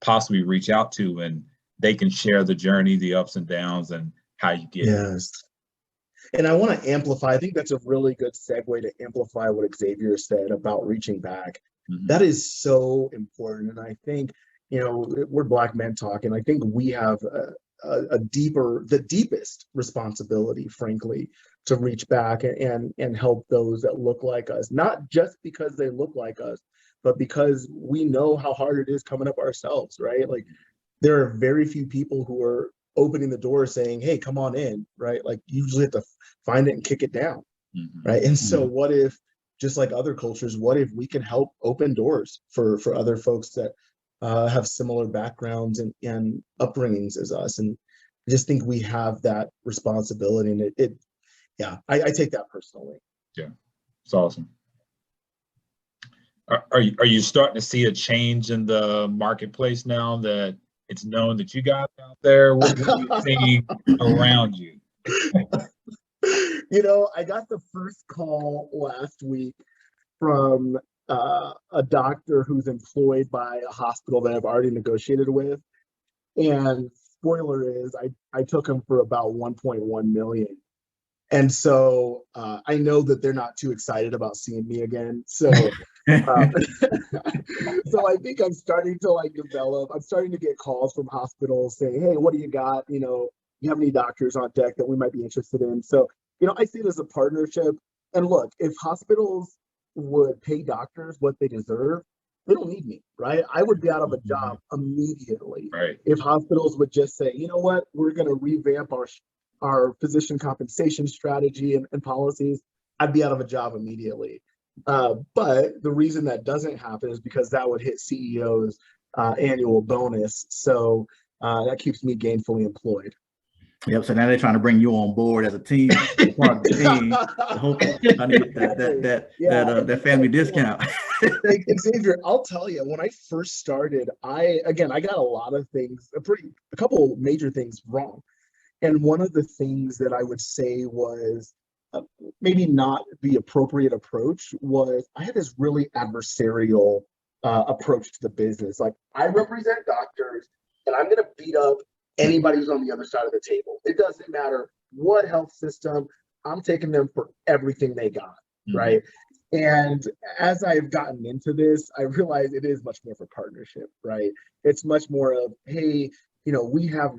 possibly reach out to, and they can share the journey, the ups and downs, and how you get it. Yes. And I want to amplify, I think that's a really good segue to amplify what Xavier said about reaching back. That is so important. And I think, you know, we're Black men talking. I think we have the deepest responsibility, frankly, to reach back and help those that look like us, not just because they look like us, but because we know how hard it is coming up ourselves, right? Like, there are very few people who are opening the door saying, hey, come on in, right? Like, you usually have to find it and kick it down, right? And so what if, just like other cultures, what if we can help open doors for other folks that have similar backgrounds and upbringings as us? And I just think we have that responsibility, and I take that personally. Yeah, it's awesome. Are you starting to see a change in the marketplace now that it's known that you guys out there? What are you seeing around you? You know, I got the first call last week from a doctor who's employed by a hospital that I've already negotiated with. And spoiler is, I took him for about 1.1 million. And so I know that they're not too excited about seeing me again. So so I think I'm starting to develop. I'm starting to get calls from hospitals saying, hey, what do you got? You know, you have any doctors on deck that we might be interested in? So, you know, I see it as a partnership. And look, if hospitals would pay doctors what they deserve, they don't need me, right? I would be out of a job immediately. Right. If hospitals would just say, you know what, we're going to revamp our physician compensation strategy and policies, I'd be out of a job immediately. But the reason that doesn't happen is because that would hit CEO's annual bonus. So that keeps me gainfully employed. Yep. So now they're trying to bring you on board as a team, part of the team, to hope trying to get that family discount. Xavier, I'll tell you, when I first started, I got a lot of things, a couple major things wrong. And one of the things that I would say was maybe not the appropriate approach was I had this really adversarial approach to the business. Like, I represent doctors, and I'm going to beat up anybody who's on the other side of the table. It doesn't matter what health system, I'm taking them for everything they got, right? And as I've gotten into this, I realize it is much more for partnership, right? It's much more of, hey, you know, we have,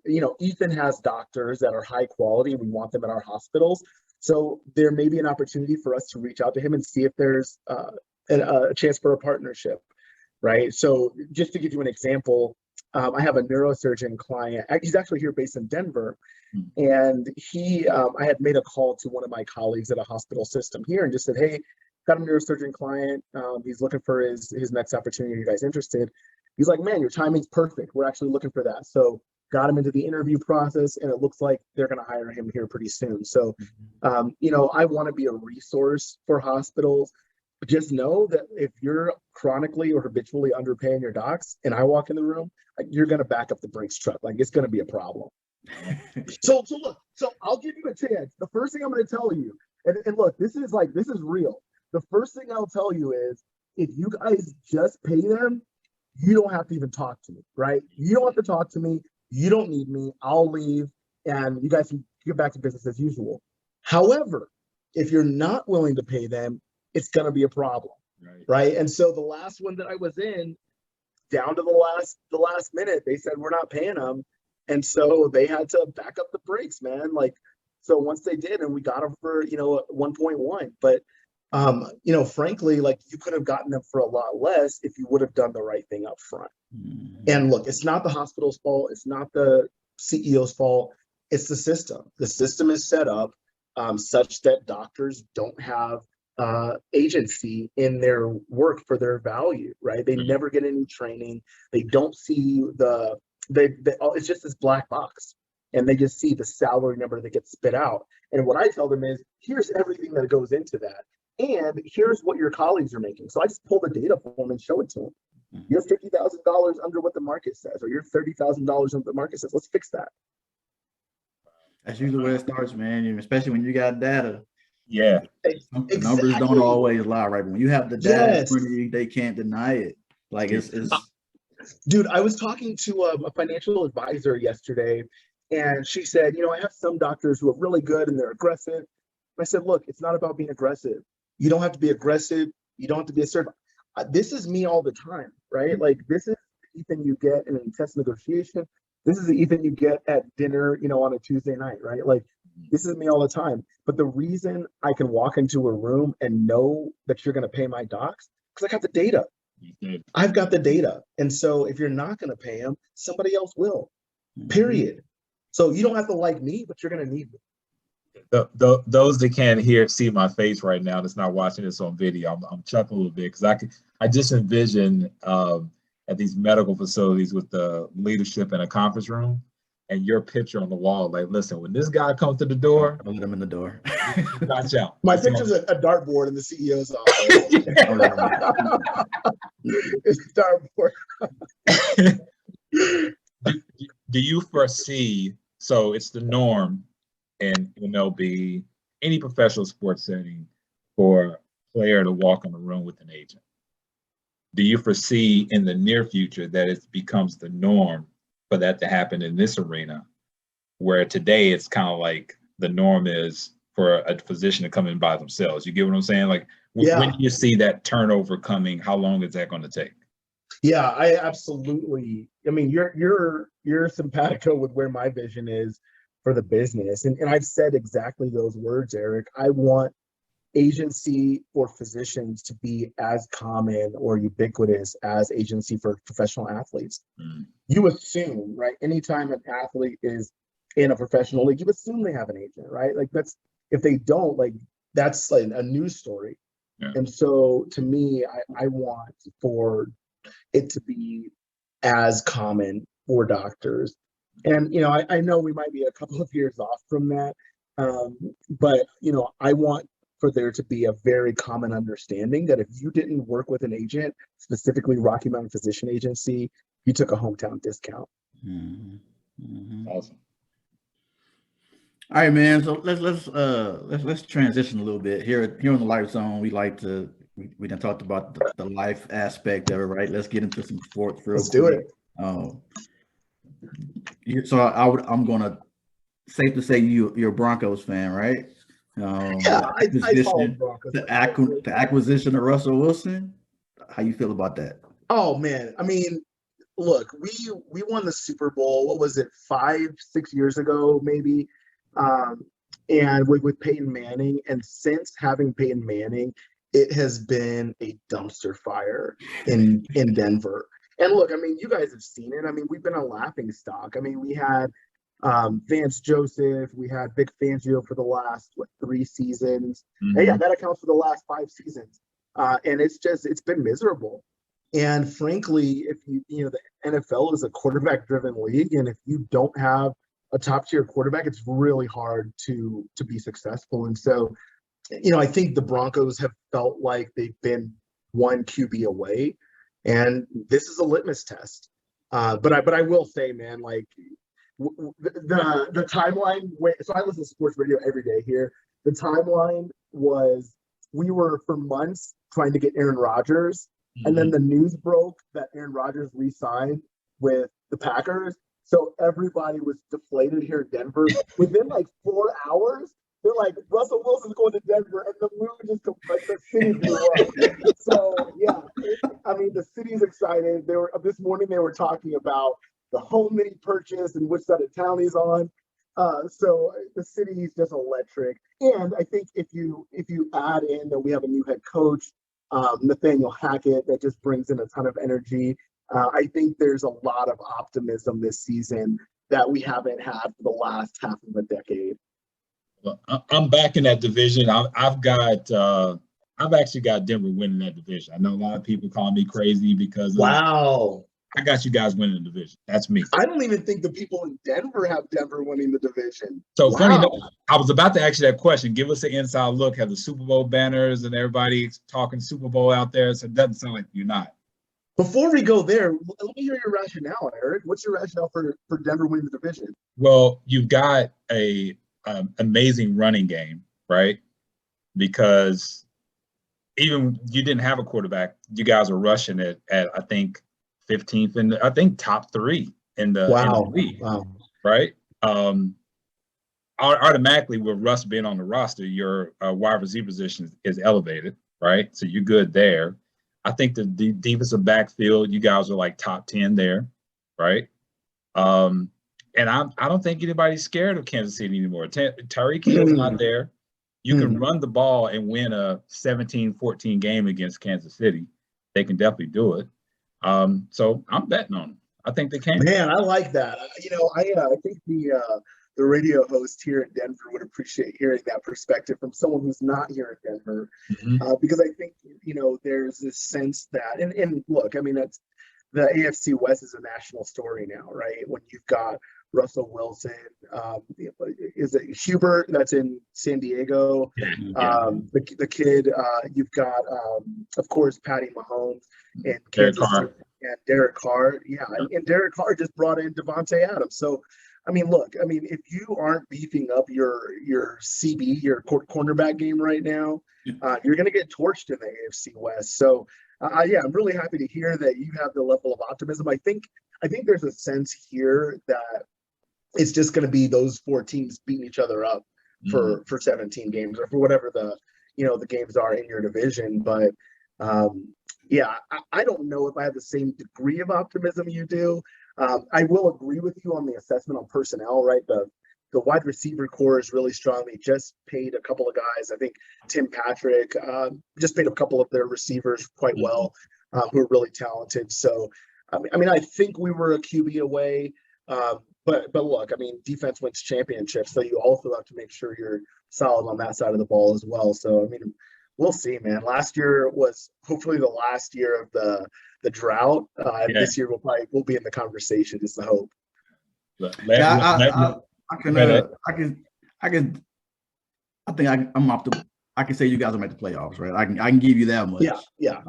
you know, Ethan has doctors that are high quality, and we want them at our hospitals. So there may be an opportunity for us to reach out to him and see if there's a chance for a partnership, right? So just to give you an example, I have a neurosurgeon client. He's actually here based in Denver. And I had made a call to one of my colleagues at a hospital system here and just said, hey, got a neurosurgeon client. He's looking for his next opportunity. Are you guys interested? He's like, man, your timing's perfect. We're actually looking for that. So got him into the interview process, and it looks like they're going to hire him here pretty soon. So, you know, I want to be a resource for hospitals. Just know that if you're chronically or habitually underpaying your docs and I walk in the room, like, you're going to back up the Brinks truck. Like, it's going to be a problem. So I'll give you a chance. The first thing I'm going to tell you, and look, this is real. The first thing I'll tell you is, if you guys just pay them, you don't have to even talk to me, right? You don't have to talk to me. You don't need me. I'll leave, and you guys can get back to business as usual. However, if you're not willing to pay them, it's going to be a problem, right? And so the last one that I was in, down to the last minute, they said, we're not paying them. And so they had to back up the brakes, man. Like, so once they did, and we got them for, you know, 1.1, but you know, frankly, like, you could have gotten them for a lot less if you would have done the right thing up front. And look, it's not the hospital's fault. It's not the CEO's fault. It's the system. The system is set up such that doctors don't have agency in their work for their value, right? They never get any training. They don't see it's just this black box, and they just see the salary number that gets spit out. And what I tell them is, here's everything that goes into that. And here's what your colleagues are making. So I just pull the data for them and show it to them. You're $50,000 under what the market says, or you're $30,000 under what the market says. Let's fix that. That's usually where it starts, man. Especially when you got data. Yeah. The numbers don't always lie, right? But when you have the data in front of you, they can't deny it. Like, it's Dude, I was talking to a financial advisor yesterday, and she said, I have some doctors who are really good and they're aggressive. I said, look, it's not about being aggressive. You don't have to be aggressive. You don't have to be assertive. This is me all the time, right? Like, this is the Ethan you get in an intense negotiation. This is the Ethan you get at dinner, on a Tuesday night, right? Like, this is me all the time. But the reason I can walk into a room and know that you're going to pay my docs, because I got the data. I've got the data. And so if you're not going to pay them, somebody else will, period. So you don't have to like me, but you're going to need me. Those that can't see my face right now, that's not watching this on video, I'm chuckling a little bit because I just envision at these medical facilities with the leadership in a conference room and your picture on the wall. Like, listen, when this guy comes to the door, I'll let him in the door. Watch out. My picture's a dartboard in the CEO's office. It's a dartboard. Do you foresee, so it's the norm in MLB, any professional sports setting, for a player to walk in the room with an agent? Do you foresee in the near future that it becomes the norm for that to happen in this arena, where today it's kind of like the norm is for a physician to come in by themselves? You get what I'm saying? Like, when do you see that turnover coming? How long is that going to take? Yeah, I absolutely. I mean, you're simpatico with where my vision is for the business. And I've said exactly those words, Eric. I want agency for physicians to be as common or ubiquitous as agency for professional athletes. You assume, right? Anytime an athlete is in a professional league, you assume they have an agent, right? Like, that's, if they don't, like, that's like a news story. Yeah. And so to me, I want for it to be as common for doctors. And, I know we might be a couple of years off from that. But, I want for there to be a very common understanding that if you didn't work with an agent, specifically Rocky Mountain Physician Agency, you took a hometown discount. Awesome. All right, man. So let's transition a little bit here on the Life Zone. We done talked about the life aspect of it, right? Let's get into some sports real quick. Do it. So I'm gonna safe to say you're a Broncos fan, right? Yeah, I follow Broncos. The acquisition of Russell Wilson. How you feel about that? Oh man, I mean, look, we won the Super Bowl. What was it, 5-6 years ago, maybe? And with Peyton Manning, and since having Peyton Manning, it has been a dumpster fire in Denver. And look, I mean, you guys have seen it. I mean, we've been a laughing stock. I mean, we had Vance Joseph, we had Vic Fangio for the last 3 seasons. And yeah, that accounts for the last 5 seasons. And it's been miserable. And frankly, if the NFL is a quarterback-driven league, and if you don't have a top-tier quarterback, it's really hard to be successful. And so, I think the Broncos have felt like they've been one QB away, and this is a litmus test. But I will say, man, like the timeline. So I listen to sports radio every day here. The timeline was we were for months trying to get Aaron Rodgers, and then the news broke that Aaron Rodgers re-signed with the Packers. So everybody was deflated here in Denver. Within like 4 hours, they're like, Russell Wilson's going to Denver, and the mood just like the city blew up. So yeah, I mean, the city's excited. This morning they were talking about the home that he purchased and which side of town he's on. So the city is just electric. And I think if you add in that we have a new head coach, Nathaniel Hackett, that just brings in a ton of energy. I think there's a lot of optimism this season that we haven't had for the last half of a decade. Well, I'm back in that division. I've actually got Denver winning that division. I know a lot of people call me crazy because I got you guys winning the division. That's me. I don't even think the people in Denver have Denver winning the division. So funny enough, I was about to ask you that question. Give us an inside look. Have the Super Bowl banners and everybody talking Super Bowl out there? So it doesn't sound like you're not. Before we go there, let me hear your rationale, Eric. What's your rationale for Denver winning the division? Well, you've got a amazing running game, right? Because even you didn't have a quarterback, you guys are rushing it at I think 15th, and I think top 3 in the league, right? Automatically, with Russ being on the roster, your wide receiver position is elevated, right? So you're good there. I think the defensive backfield, you guys are like top 10 there, right? And I don't think anybody's scared of Kansas City anymore. Tyreek Hill's not there. You can run the ball and win a 17-14 game against Kansas City. They can definitely do it. So I'm betting on them. I think they can. Man, I like that. I think the radio host here in Denver would appreciate hearing that perspective from someone who's not here in Denver, because I think there's this sense that, and look, I mean, that's the AFC West is a national story now, right? When you've got Russell Wilson, is it Hubert that's in San Diego? The kid, you've got, of course, Patty Mahomes and Kansas City, and Derek Carr. Yeah, and Derek Carr just brought in Devontae Adams. So, I mean, look, I mean, if you aren't beefing up your CB, your cornerback game right now, you're going to get torched in the AFC West. So, yeah, I'm really happy to hear that you have the level of optimism. I think there's a sense here that it's just going to be those 4 teams beating each other up for 17 games or for whatever the games are in your division. But yeah, I don't know if I have the same degree of optimism you do. I will agree with you on the assessment on personnel, right? The wide receiver core is really strong. They just paid a couple of guys. I think Tim Patrick just paid a couple of their receivers quite well, who are really talented. So, I mean, I think we were a QB away. But look, I mean, defense wins championships, so you also have to make sure you're solid on that side of the ball as well. So, I mean, we'll see, man. Last year was hopefully the last year of the drought. This year we'll be in the conversation. Is the hope. I can say you guys will make the playoffs, right? I can give you that much. Yeah.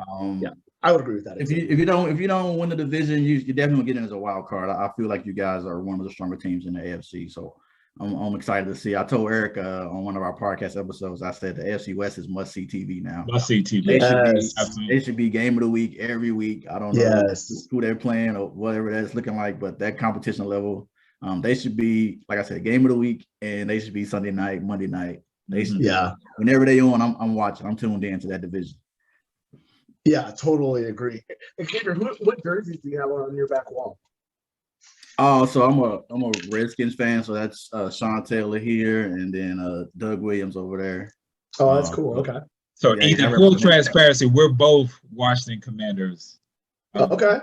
I would agree with that. If you don't win the division, you definitely get in as a wild card. I feel like you guys are one of the stronger teams in the AFC. So I'm excited to see. I told Eric on one of our podcast episodes, I said the AFC West is must-see TV now. Must-see TV. They should be game of the week every week. I don't know who they're playing or whatever that's looking like, but that competition level, they should be, like I said, game of the week, and they should be Sunday night, Monday night. They should whenever they on, I'm watching. I'm tuned in to that division. Yeah, totally agree. And Xavier, what jerseys do you have on your back wall? Oh, so I'm a Redskins fan, so that's Sean Taylor here, and then Doug Williams over there. Oh, that's cool. Okay. So Ethan, full transparency, we're both Washington Commanders. Okay.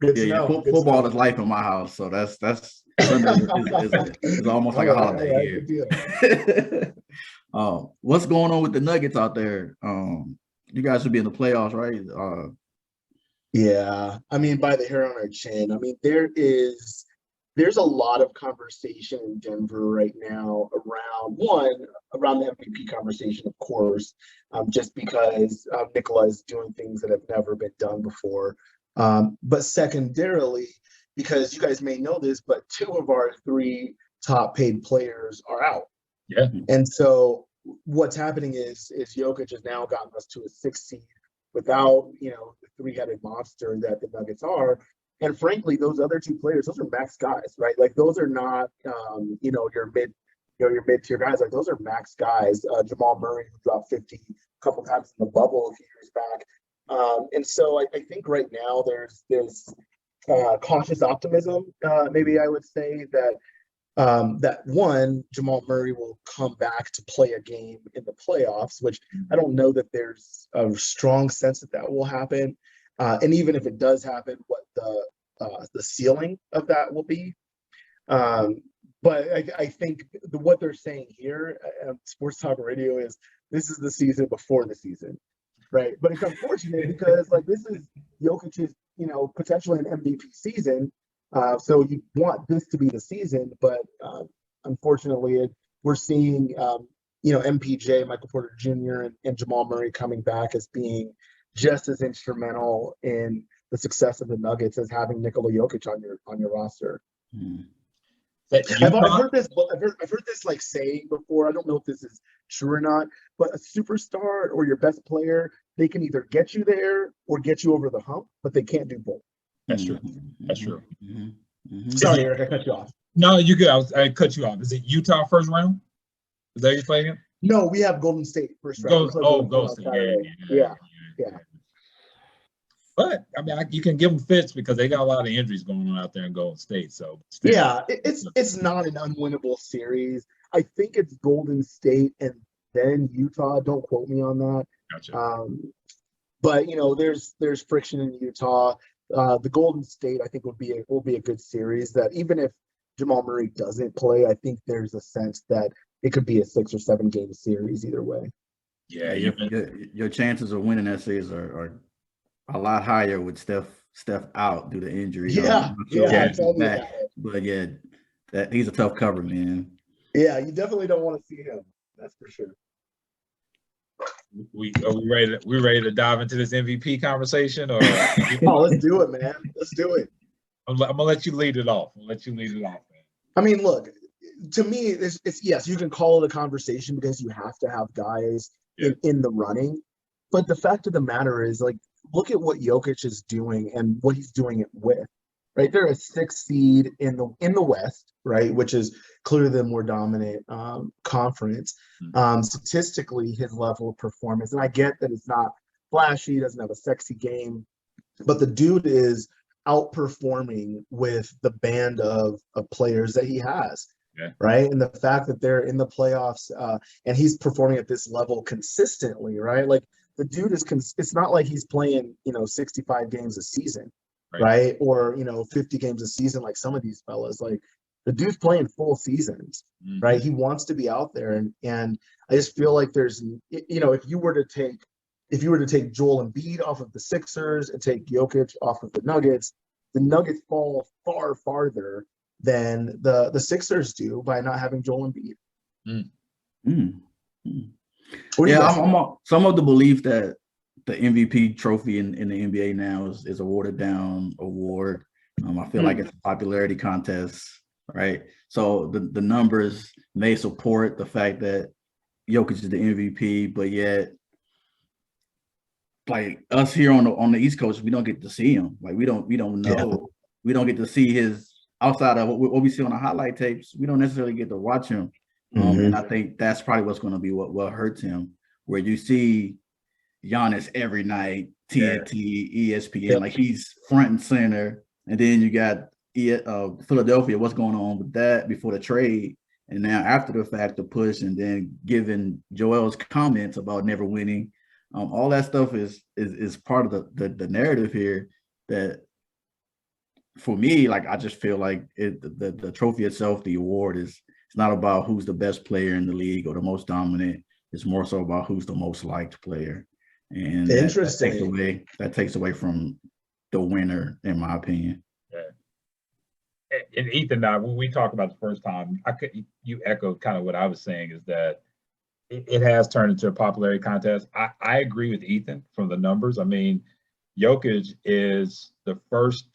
Good to know. Football is life in my house, so that's it's almost like a holiday here. What's going on with the Nuggets out there? You guys should be in the playoffs, right? Yeah, I mean, by the hair on our chin. I mean, there's a lot of conversation in Denver right now around the MVP conversation, of course, just because Nikola is doing things that have never been done before. But secondarily, because you guys may know this, but 2 of our 3 top paid players are out. Yeah. And so what's happening is Jokic has now gotten us to a 6th seed without, the 3-headed monster that the Nuggets are. And frankly, those other 2 players, those are max guys, right? Like those are not, your mid-tier guys. Like those are max guys. Jamal Murray, who dropped 50 a couple times in the bubble a few years back. And so I think right now there's cautious optimism, maybe I would say, that one, Jamal Murray will come back to play a game in the playoffs, which I don't know that there's a strong sense that will happen. And even if it does happen, what the ceiling of that will be. But I think what they're saying here at Sports Talk Radio is this is the season before the season, right? But it's unfortunate because this is Jokic's, potentially an MVP season. So you want this to be the season, but unfortunately, we're seeing, MPJ, Michael Porter Jr. and Jamal Murray coming back as being just as instrumental in the success of the Nuggets as having Nikola Jokic on your roster. I've heard this saying before. I don't know if this is true or not, but a superstar or your best player they can either get you there or get you over the hump, but they can't do both. That's true. That's true. Sorry, Eric, I cut you off. No, you good. I cut you off. Is it Utah first round? Is that you playing? No, we have Golden State first round. Golden State. Yeah. But I mean, you can give them fits because they got a lot of injuries going on out there in Golden State. So it's not an unwinnable series. I think it's Golden State and then Utah. Don't quote me on that. Gotcha. But there's friction in Utah. The Golden State, I think, will be a good series. That even if Jamal Murray doesn't play, I think there's a sense that it could be a 6 or 7 game series either way. Yeah, your chances of winning that series are a lot higher with Steph out due to injury. But that he's a tough cover, man. Yeah, you definitely don't want to see him. That's for sure. We ready to dive into this MVP conversation, or let's do it, man. Let's do it. I'm gonna let you lead it off. Man. I mean, look, to me, it's yes, you can call it a conversation because you have to have guys in the running. But the fact of the matter is, like, look at what Jokic is doing and what he's doing it with. Right, they're a 6th seed in the West, right, which is clearly the more dominant conference. Statistically, his level of performance, and I get that it's not flashy, doesn't have a sexy game, but the dude is outperforming with the band of players that he has, right? And the fact that they're in the playoffs and he's performing at this level consistently, right? Like, the dude is it's not like he's playing 65 games a season. Right. Or 50 games a season like some of these fellas. Like, the dude's playing full seasons, right? He wants to be out there, and I just feel like there's if you were to take Joel Embiid off of the Sixers and take Jokic off of the Nuggets fall far farther than the Sixers do by not having Joel Embiid. I'm some of the belief that the MVP trophy in the NBA now is a watered down award. I feel like it's a popularity contest, right? So the numbers may support the fact that Jokic is the MVP, but yet, like, us here on the East Coast, we don't get to see him. Like, we don't know. We don't get to see his outside of what we see on the highlight tapes. We don't necessarily get to watch him. And I think that's probably what's going to be what hurts him, where you see Giannis every night, TNT, ESPN, like, he's front and center. And then you got Philadelphia, what's going on with that before the trade. And now after the fact, the push, and then given Joel's comments about never winning, all that stuff is part of the narrative here that, for me, like, I just feel like the trophy itself, the award, it's not about who's the best player in the league or the most dominant. It's more so about who's the most liked player. And that takes away from the winner, in my opinion. Yeah. And Ethan, when we talked about the first time, you echoed kind of what I was saying, is that it has turned into a popularity contest. I agree with Ethan from the numbers. I mean, Jokic is the first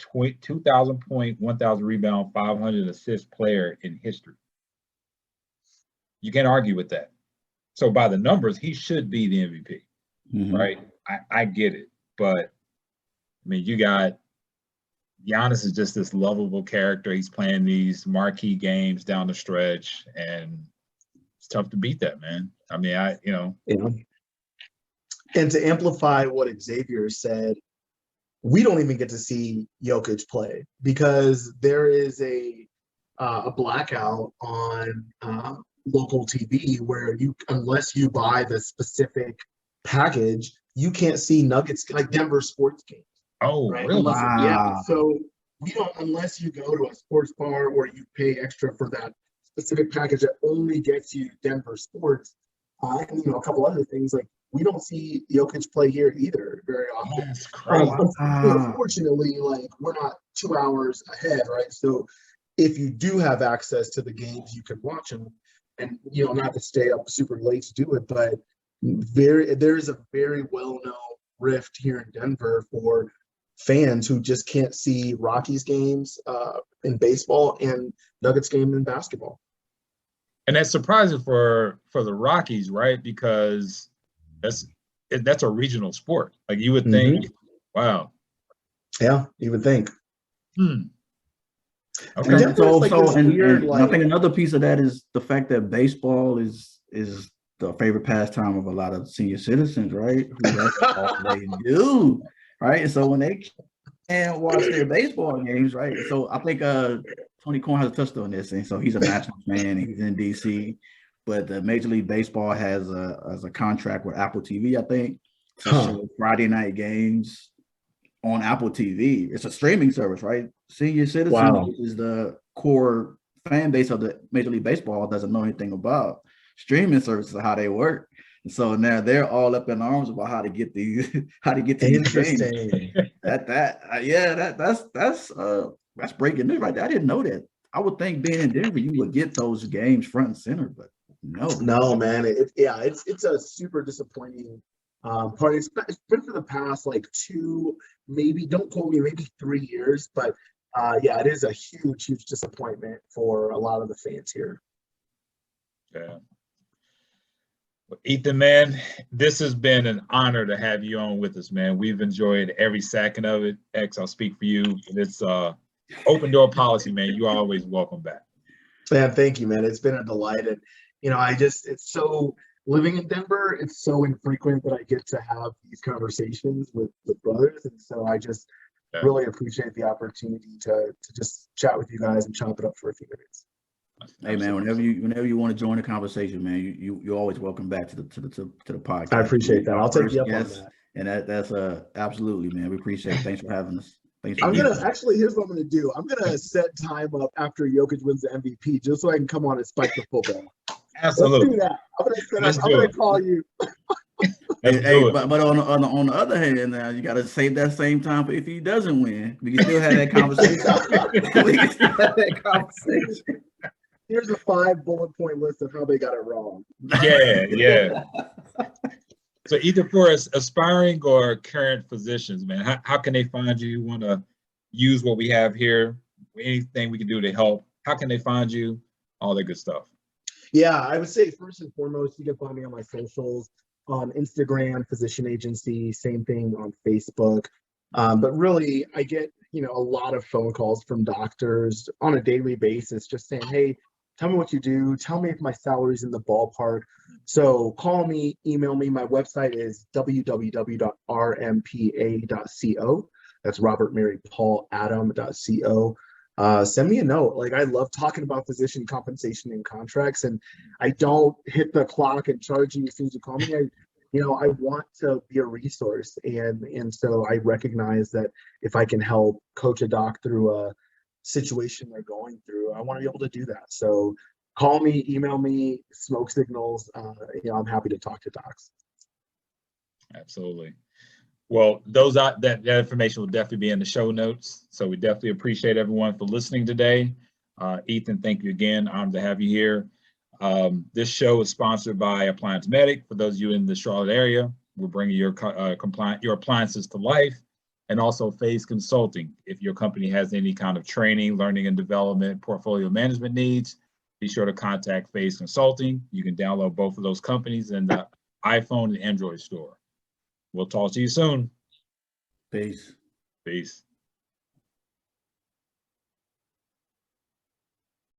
2,000 point, 1,000 rebound, 500 assist player in history. You can't argue with that. So by the numbers, he should be the MVP. Right? I get it. But, I mean, you got Giannis is just this lovable character. He's playing these marquee games down the stretch, and it's tough to beat that, man. I mean, And to amplify what Xavier said, we don't even get to see Jokic play because there is a blackout on local TV where unless you buy the specific package, you can't see Nuggets, like Denver sports games. Oh, right? really? So we don't, unless you go to a sports bar or you pay extra for that specific package that only gets you Denver sports, and a couple other things, like, we don't see Jokic play here either very often. That's crazy. Unfortunately, like, we're not 2 hours ahead, right? So if you do have access to the games, you can watch them, and not have to stay up super late to do it. But there's a very well-known rift here in Denver for fans who just can't see Rockies games in baseball and Nuggets game in basketball. And that's surprising for the Rockies, right? Because that's a regional sport. Like you would think, wow. Yeah, you would think. Okay. And Denver is like weird, and I think another piece of that is the fact that baseball is the favorite pastime of a lot of senior citizens, right? Who that's all they do, right? And so when they can't watch their baseball games, right? So I think Tony Corn has touched on this, and so he's a Nationals fan, and he's in DC, but Major League Baseball has a contract with Apple TV, I think, to show Friday night games on Apple TV. It's a streaming service, right? Senior citizens is the core fan base of the Major League Baseball doesn't know anything about streaming services, how they work. And so now they're all up in arms about how to get these these games. That's breaking news right there. I didn't know that. I would think being in Denver, you would get those games front and center, but no, man. It's a super disappointing part. It's been for the past like 2, maybe, don't quote me, maybe 3 years, but yeah, it is a huge disappointment for a lot of the fans here. Yeah. Well, Ethan, man, this has been an honor to have you on with us, man. We've enjoyed every second of it. X, I'll speak for you. It's open door policy, man. You're always welcome back. Man, thank you, man. It's been a delight. And, it's so, living in Denver, it's so infrequent that I get to have these conversations with brothers. And so I just really appreciate the opportunity to just chat with you guys and chop it up for a few minutes. Hey man, whenever you want to join the conversation, man, you're always welcome back to the podcast. I appreciate that. I'll take you up on that. And that's absolutely, man. We appreciate it. Thanks for having us. Here's what I'm gonna do. I'm gonna set time up after Jokic wins the MVP just so I can come on and spike the football. Absolutely. Let's do that. I'm gonna call you. But on the other hand, now you got to save that same time for if he doesn't win. We can still have that conversation. Here's a 5 bullet point list of how they got it wrong. Yeah. So either for aspiring or current physicians, man, how can they find you? You want to use what we have here? Anything we can do to help? How can they find you? All that good stuff. Yeah, I would say first and foremost, you can find me on my socials, on Instagram, Physician Agency, same thing on Facebook. But really, I get a lot of phone calls from doctors on a daily basis, just saying, hey, tell me what you do. Tell me if my salary's in the ballpark. So call me, email me. My website is www.rmpa.co. That's Robert Mary Paul Adam.co. Send me a note. Like, I love talking about physician compensation and contracts, and I don't hit the clock and charge you as soon as you call me. I want to be a resource, and so I recognize that if I can help coach a doc through a situation they're going through, I want to be able to do that. So call me, email me, smoke signals. I'm happy to talk to docs. Absolutely. Well, that information will definitely be in the show notes. So we definitely appreciate everyone for listening today. Ethan, thank you again. Honored to have you here. This show is sponsored by Appliance Medic. For those of you in the Charlotte area, we're bringing your appliances to life. And also Phase Consulting. If your company has any kind of training, learning and development, portfolio management needs, be sure to contact Phase Consulting. You can download both of those companies in the iPhone and Android store. We'll talk to you soon. Peace. Peace.